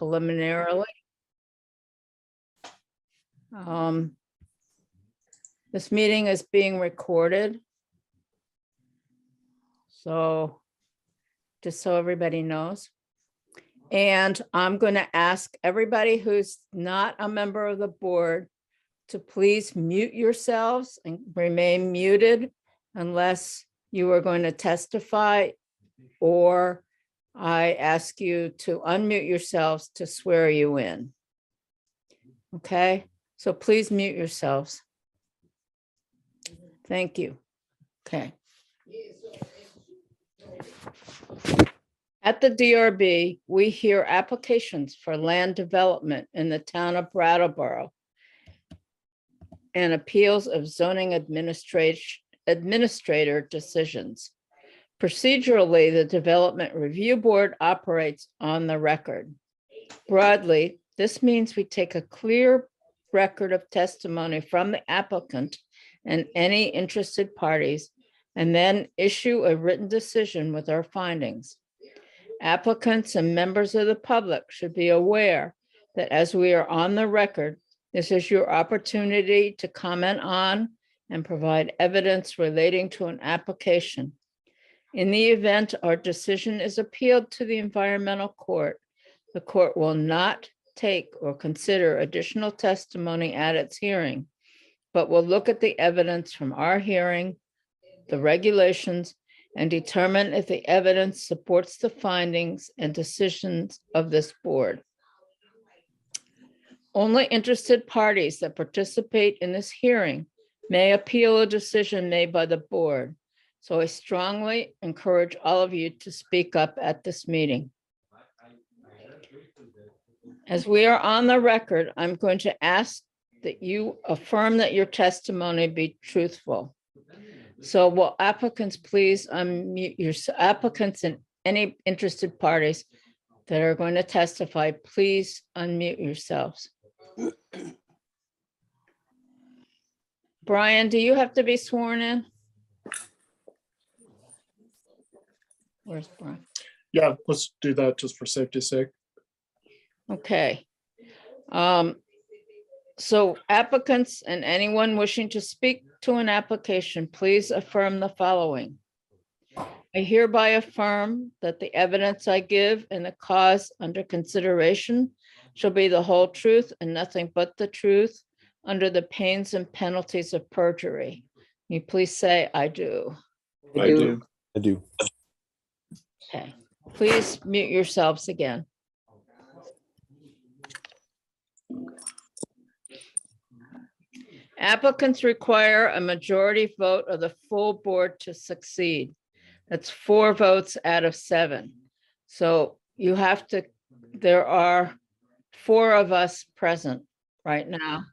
preliminarily. This meeting is being recorded. So just so everybody knows. And I'm going to ask everybody who's not a member of the board to please mute yourselves and remain muted unless you are going to testify, or I ask you to unmute yourselves to swear you in. Okay, so please mute yourselves. Thank you. Okay. At the DRB, we hear applications for land development in the town of Brattleboro and appeals of zoning administrator decisions. Procedurally, the Development Review Board operates on the record. Broadly, this means we take a clear record of testimony from the applicant and any interested parties, and then issue a written decision with our findings. Applicants and members of the public should be aware that as we are on the record, this is your opportunity to comment on and provide evidence relating to an application. In the event our decision is appealed to the environmental court, the court will not take or consider additional testimony at its hearing, but will look at the evidence from our hearing, the regulations, and determine if the evidence supports the findings and decisions of this board. Only interested parties that participate in this hearing may appeal a decision made by the board. So I strongly encourage all of you to speak up at this meeting. As we are on the record, I'm going to ask that you affirm that your testimony be truthful. So will applicants please unmute your applicants and any interested parties that are going to testify, please unmute yourselves. Brian, do you have to be sworn in? Where's Brian? Yeah, let's do that just for safety's sake. Okay. So applicants and anyone wishing to speak to an application, please affirm the following. I hereby affirm that the evidence I give in the cause under consideration shall be the whole truth and nothing but the truth under the pains and penalties of perjury. Can you please say, I do? I do. I do. Okay, please mute yourselves again. Applicants require a majority vote of the full board to succeed. That's 4 votes out of 7. So you have to, there are 4 of us present right now.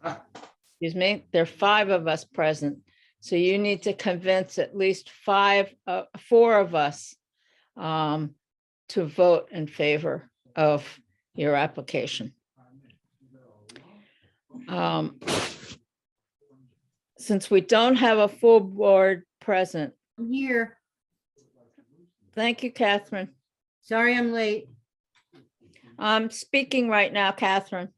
Excuse me, there are 5 of us present. So you need to convince at least 4 of us to vote in favor of your application. Since we don't have a full board present. I'm here. Thank you, Catherine. Sorry I'm late. I'm speaking right now, Catherine.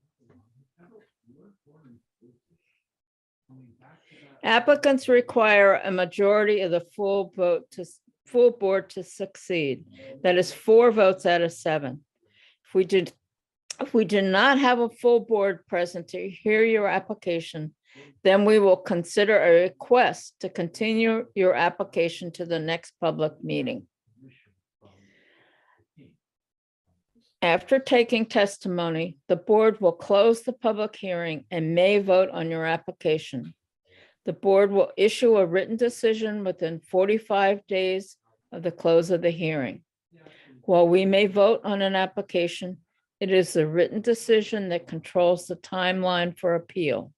Applicants require a majority of the full board to succeed. That is 4 votes out of 7. If we do not have a full board present to hear your application, then we will consider a request to continue your application to the next public meeting. After taking testimony, the board will close the public hearing and may vote on your application. The board will issue a written decision within 45 days of the close of the hearing. While we may vote on an application, it is the written decision that controls the timeline for appeal.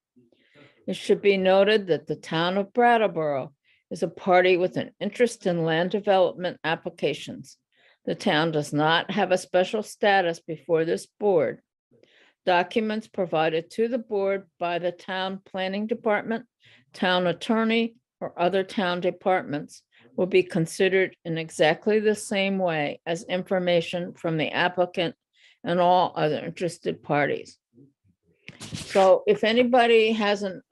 It should be noted that the town of Brattleboro is a party with an interest in land development applications. The town does not have a special status before this board. Documents provided to the board by the town planning department, town attorney, or other town departments will be considered in exactly the same way as information from the applicant and all other interested parties. So if anybody hasn't,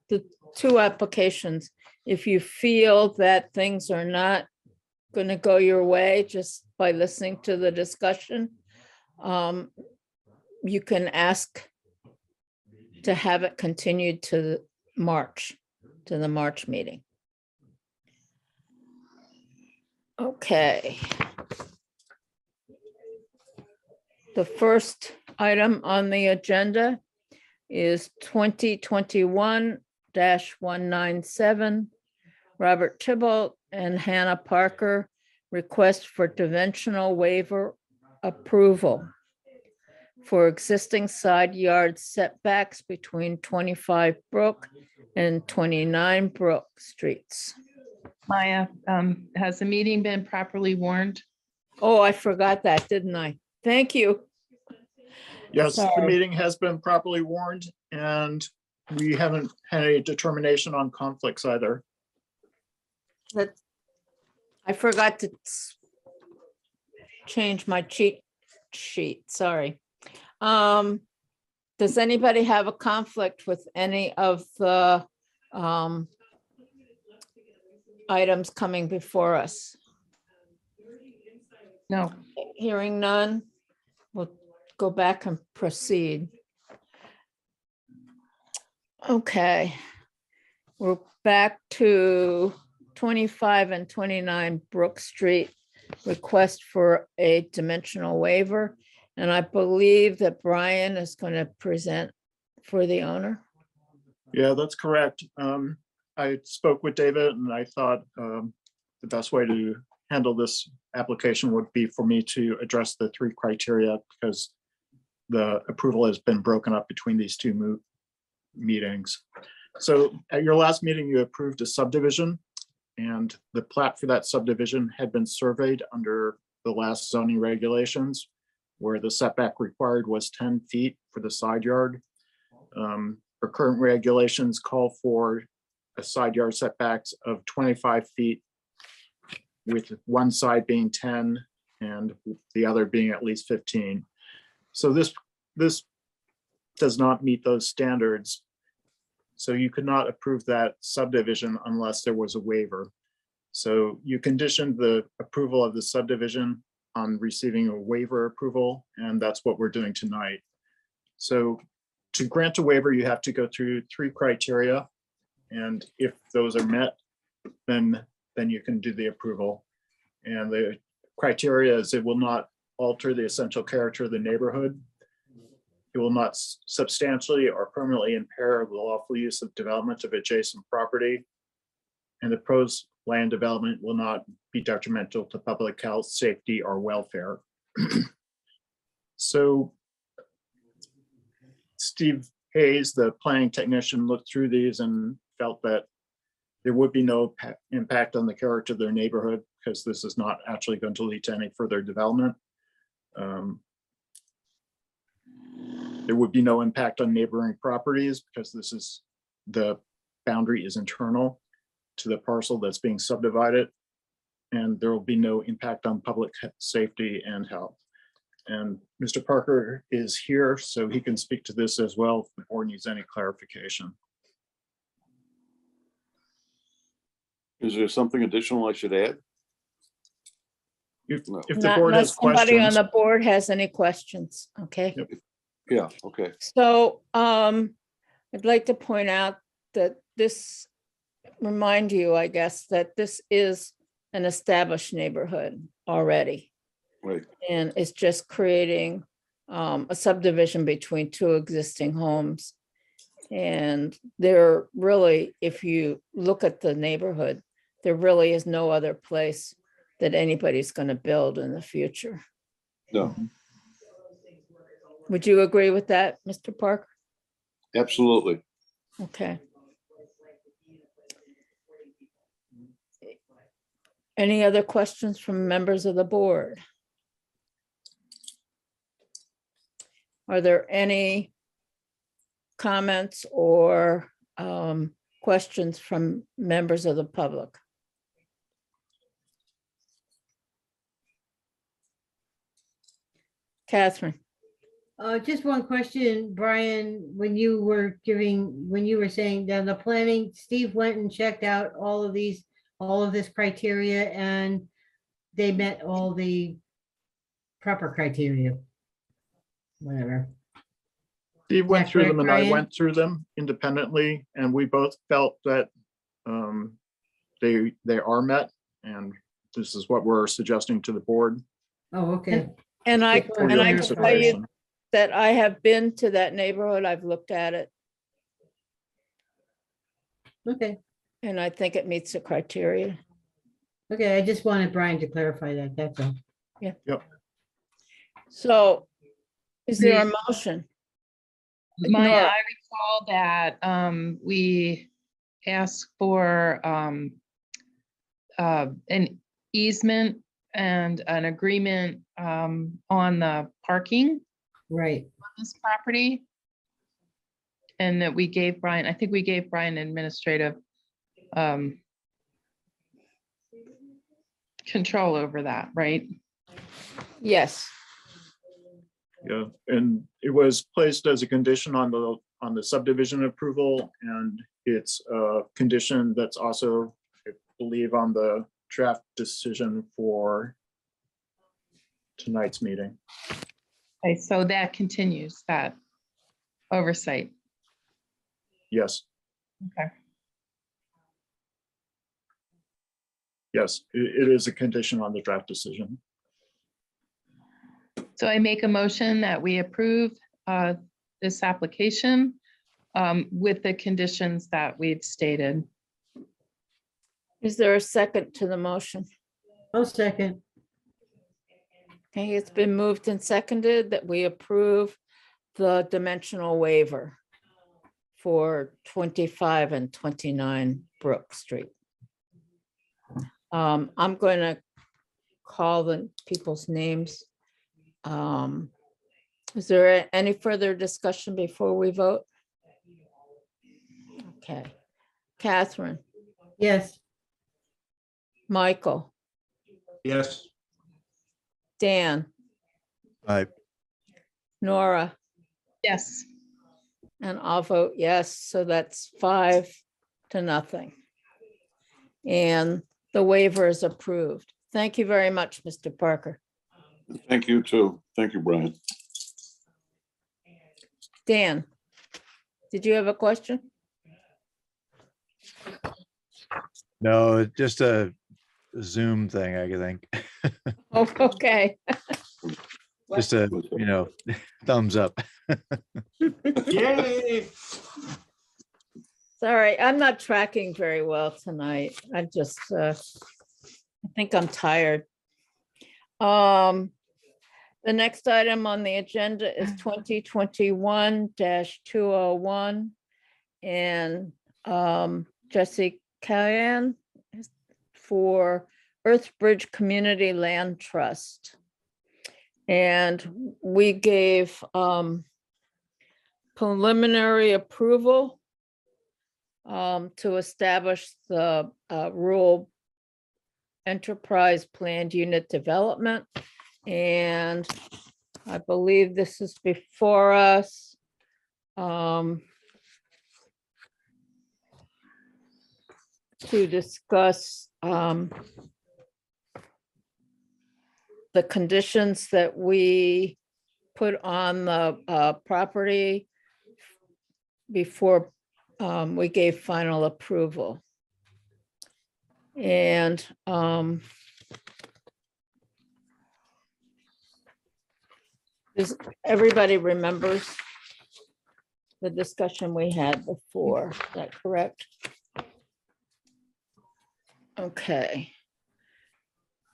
the two applications, if you feel that things are not going to go your way just by listening to the discussion, you can ask to have it continued to the March meeting. Okay. The first item on the agenda is 2021-197. Robert Thibault and Hannah Parker request for dimensional waiver approval for existing side yard setbacks between 25 Brook and 29 Brook Streets. Maya, has the meeting been properly warned? Oh, I forgot that, didn't I? Thank you. Yes, the Sorry. meeting has been properly warned and we haven't had any determination on conflicts either. I forgot to change my cheat sheet, sorry. Does anybody have a conflict with any of the items coming before us? No. Hearing none, we'll go back and proceed. Okay, we're back to 25 and 29 Brook Street, request for a dimensional waiver. And I believe that Brian is going to present for the owner. Yeah, that's correct. I spoke with David and I thought the best way to handle this application would be for me to address the three criteria because the approval has been broken up between these two meetings. So at your last meeting, you approved a subdivision and the plat for that subdivision had been surveyed under the last zoning regulations where the setback required was 10 feet for the side yard. Our current regulations call for a side yard setbacks of 25 feet with one side being 10 and the other being at least 15. So this does not meet those standards. So you could not approve that subdivision unless there was a waiver. So you conditioned the approval of the subdivision on receiving a waiver approval, and that's what we're doing tonight. So to grant a waiver, you have to go through three criteria. And if those are met, then you can do the approval. And the criteria is it will not alter the essential character of the neighborhood. It will not substantially or permanently impair the lawful use of development of adjacent property. And the proposed land development will not be detrimental to public health, safety, or welfare. So Steve Hayes, the planning technician, looked through these and felt that there would be no impact on the character of their neighborhood because this is not actually going to lead to any further development. There would be no impact on neighboring properties because the boundary is internal to the parcel that's being subdivided. And there will be no impact on public safety and health. And Mr. Parker is here, so he can speak to this as well if the board needs any clarification. Is there something additional I should add? If the Not board has unless somebody on questions. the board has any questions, okay? Yep. Yeah, okay. So I'd like to point out that remind you, I guess, that this is an established neighborhood already. Right. And it's just creating a subdivision between two existing homes. And there really, if you look at the neighborhood, there really is no other place that anybody's going to build in the future. No, Would you agree with that, Mr. Parker? absolutely. Okay. Any other questions from members of the board? Are there any comments or questions from members of the public? Catherine. Just one question, Brian, when you were saying that the planning, Steve went and checked out all of this criteria and they met all the proper criteria. Whatever. Steve went that through them correct, and I Brian? went through them independently, and we both felt that they are met, and this is what we're suggesting to the board. Oh, okay. And I, Just for and your I can tell you consideration. that I have been to that neighborhood. I've looked at it Okay. and I think it meets the criteria. Okay. I just wanted Brian to clarify that. That's all. So is there a motion? Maya, Nora. I recall that we asked for an easement and an agreement on the parking Right. on this property. And that we gave Brian, I think we gave Brian administrative control over that, right? Yes. Yeah, and it was placed as a condition on the subdivision approval, and it's a condition that's also, I believe, on the draft decision for tonight's meeting. Okay, so that continues that oversight. Yes, Okay. yes, it is a condition on the draft decision. So I make a motion that we approve this application with the conditions that we've stated. Is there a second to the motion? Oh, second. Okay, it's been moved and seconded that we approve the dimensional waiver for 25 and 29 Brook Street. I'm going to call the people's names. Is there any further discussion before we vote? Okay. Catherine, Yes. Michael, Yes. Dan, Aye. Nora, Yes. and I'll vote yes. So that's 5-0. And the waiver is approved. Thank you very much, Mr. Parker. Thank you too. Thank you, Brian. Dan, did you have a question? No, just a Zoom thing, I think. Oh, okay. Just a, thumbs up. Yay! Sorry, I'm not tracking very well tonight. I just, I think I'm tired. The next item on the agenda is 2021-201. And Jesse Kayan for Earthbridge Community Land Trust. And we gave preliminary approval to establish the rural enterprise planned unit development. And I believe this is before us. To discuss the conditions that we put on the property before we gave final approval. And everybody remembers the discussion we had before, is that correct? Okay.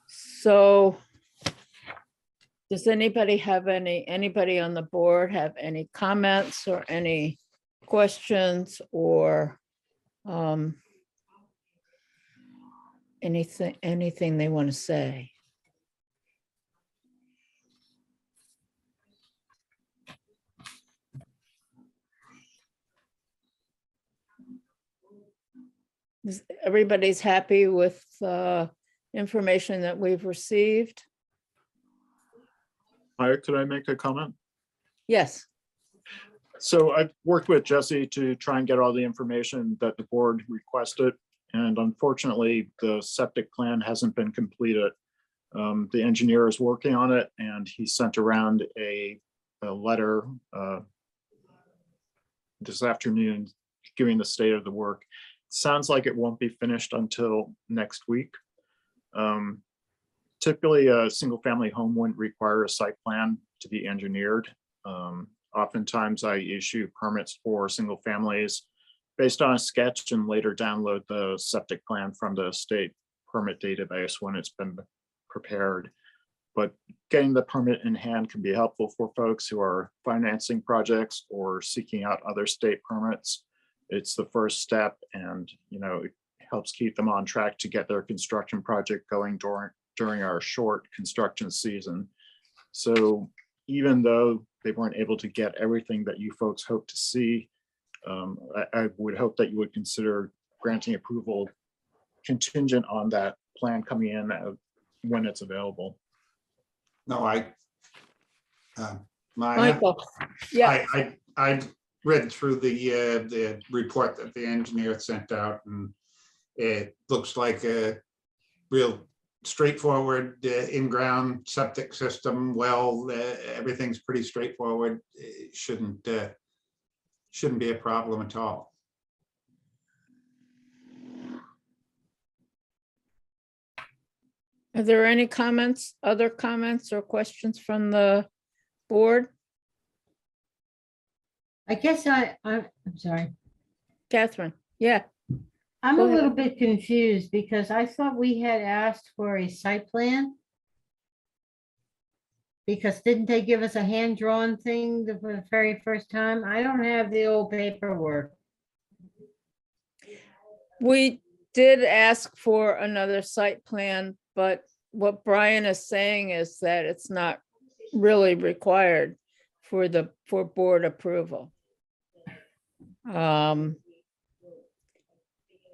So does anybody on the board have any comments or any questions or anything they want to say? Everybody's happy with the information that we've received? Hi, could I make a comment? Yes, So I've worked with Jesse to try and get all the information that the board requested. And unfortunately, the septic plan hasn't been completed. The engineer is working on it and he sent around a letter this afternoon giving the state of the work. Sounds like it won't be finished until next week. Typically, a single family home wouldn't require a site plan to be engineered. Oftentimes I issue permits for single families based on a sketch and later download the septic plan from the state permit database when it's been prepared. But getting the permit in hand can be helpful for folks who are financing projects or seeking out other state permits. It's the first step and, it helps keep them on track to get their construction project going during our short construction season. So even though they weren't able to get everything that you folks hope to see, I would hope that you would consider granting approval contingent on that plan coming in when it's available. No, Maya, Michael, yeah, I read through the report that the engineer sent out, and it looks like a real straightforward in-ground septic system. Well, everything's pretty straightforward. It shouldn't be a problem at all. are there any comments, other comments or questions from the board? I guess I'm sorry. Catherine, yeah, I'm Go a ahead. little bit confused because I thought we had asked for a site plan. Because didn't they give us a hand-drawn thing the very first time? I don't have the old paperwork. we did ask for another site plan, but what Brian is saying is that it's not really required for board approval.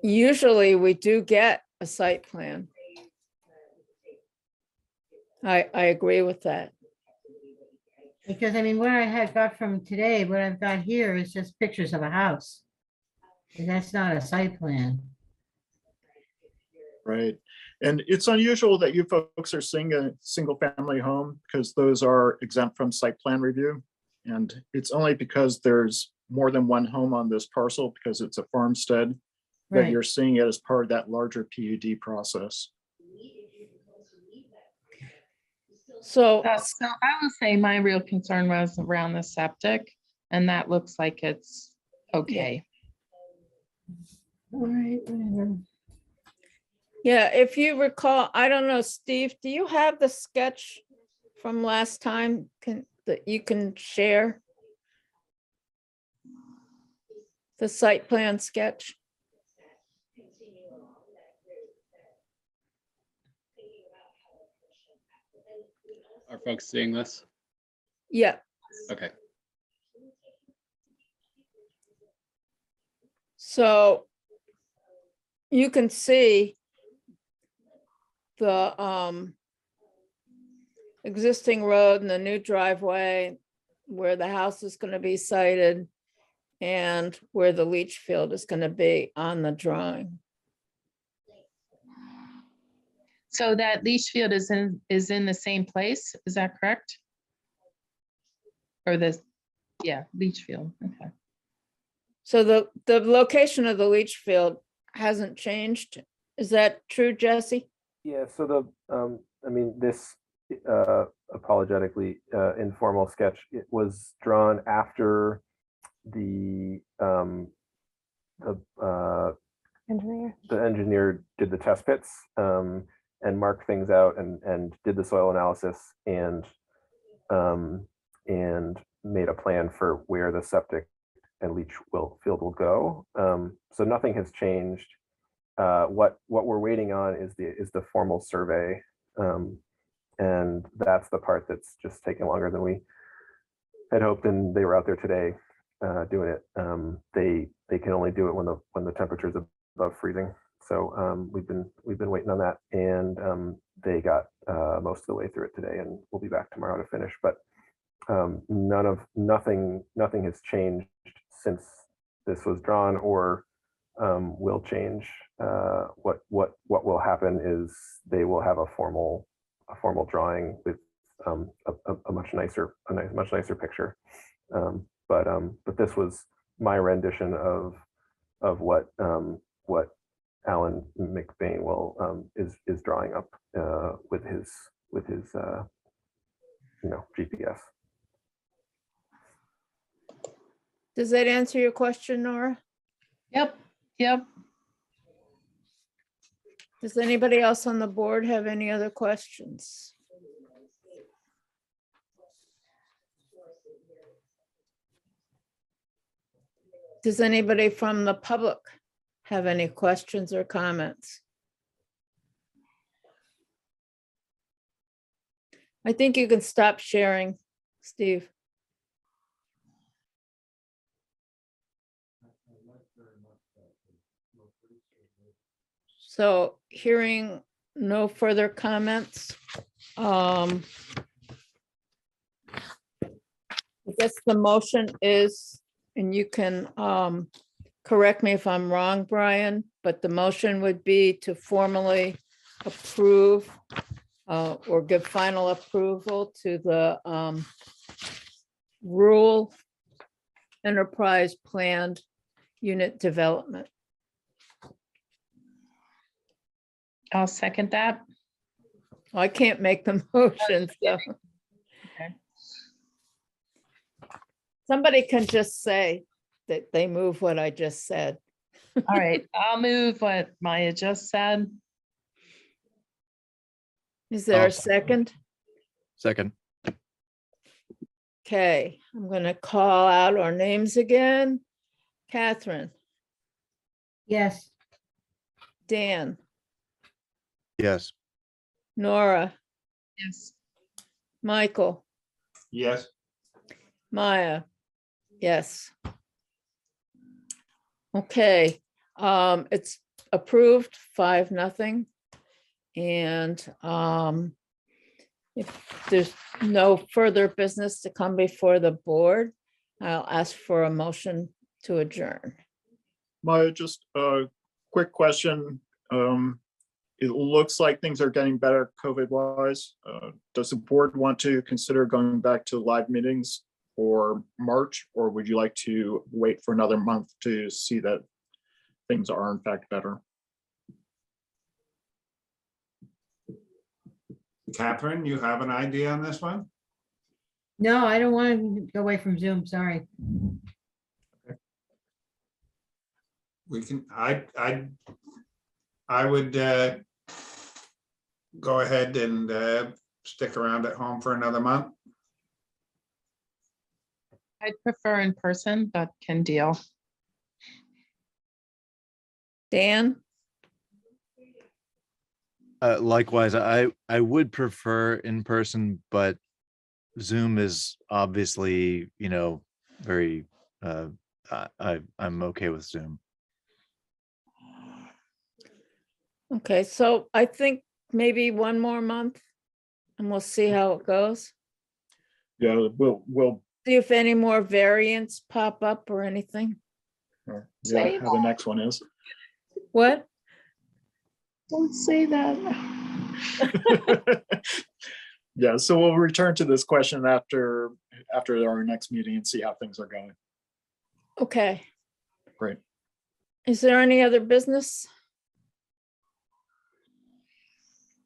Usually we do get a site plan. I agree with that. Because I mean, what I had got from today, what I've got here is just pictures of a house. And that's not a site plan. Right. And it's unusual that you folks are seeing a single family home because those are exempt from site plan review. And it's only because there's more than one home on this parcel because it's a farmstead that Right. you're seeing it as part of that larger PUD process. So, So I would say my real concern was around the septic, and that looks like it's okay. All right, whatever. yeah, if you recall, I don't know, Steve, do you have the sketch from last time that you can share? The site plan sketch? Are folks seeing this? Yeah, Okay. so you can see the existing road and the new driveway, where the house is going to be sited and where the leach field is going to be on the drawing. So that leach field is in the same place, is that correct? Or this, yeah, leach field, okay. So the location of the leach field hasn't changed. Is that true, Jesse? Yeah, so this apologetically informal sketch, it was drawn after the engineer did the test pits and marked things out and did the soil analysis and made a plan for where the septic and leach field will go. So nothing has changed. What we're waiting on is the formal survey, and that's the part that's just taking longer than we had hoped. And they were out there today doing it. They can only do it when the temperature is above freezing. So we've been waiting on that, and they got most of the way through it today, and we'll be back tomorrow to finish. But nothing has changed since this was drawn, or will change. What will happen is they will have a formal drawing with a much nicer picture. But this was my rendition of what Alan McBain is drawing up with his GPS. Does that answer your question, Nora? Yep, yep. Does anybody else on the board have any other questions? Does anybody from the public have any questions or comments? I think you can stop sharing, Steve. So hearing no further comments, I guess the motion is, and you can correct me if I'm wrong, Brian, but the motion would be to formally approve or give final approval to the rural enterprise planned unit development. I'll second that. I can't make the motion, so. Okay. Somebody can just say that they move what I just said. All right, I'll move what Maya just said. Is there I'll a second? Second. Okay, I'm gonna call out our names again. Catherine, Yes. Dan, Yes. Nora, Yes. Michael, Yes. Maya, yes. Okay, it's approved 5-0. And if there's no further business to come before the board, I'll ask for a motion to adjourn. Maya, just a quick question. It looks like things are getting better COVID wise. Does the board want to consider going back to live meetings for March, or would you like to wait for another month to see that things are in fact better? Catherine, you have an idea on this one? No, I don't want to go away from Zoom, sorry. We can, I would go ahead and stick around at home for another month. I'd prefer in person, but can deal. Dan, Likewise, I would prefer in person, but Zoom is obviously, very, I'm okay with Zoom. okay, so I think maybe one more month and we'll see how it goes. Yeah, we'll See if any more variants pop up or anything. yeah, how the next one is. What? Don't say that. Yeah, so we'll return to this question after our next meeting and see how things are going. Okay. Great. Is there any other business?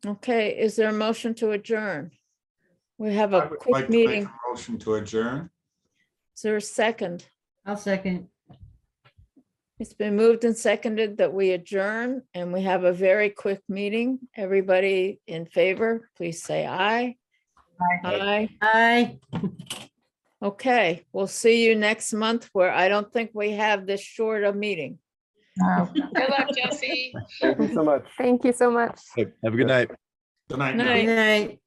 Okay, is there a motion to adjourn? We have I a would quick like to make meeting. a motion to adjourn. Is there a second? I'll second. It's been moved and seconded that we adjourn, and we have a very quick meeting. Everybody in favor, please say aye. Aye. Aye. Okay, we'll see you next month, where I don't think we have this short a meeting. Wow. Good luck, Jesse. Thank you so much. Thank you so much. Have a good night. Good night. now. Night. Good night.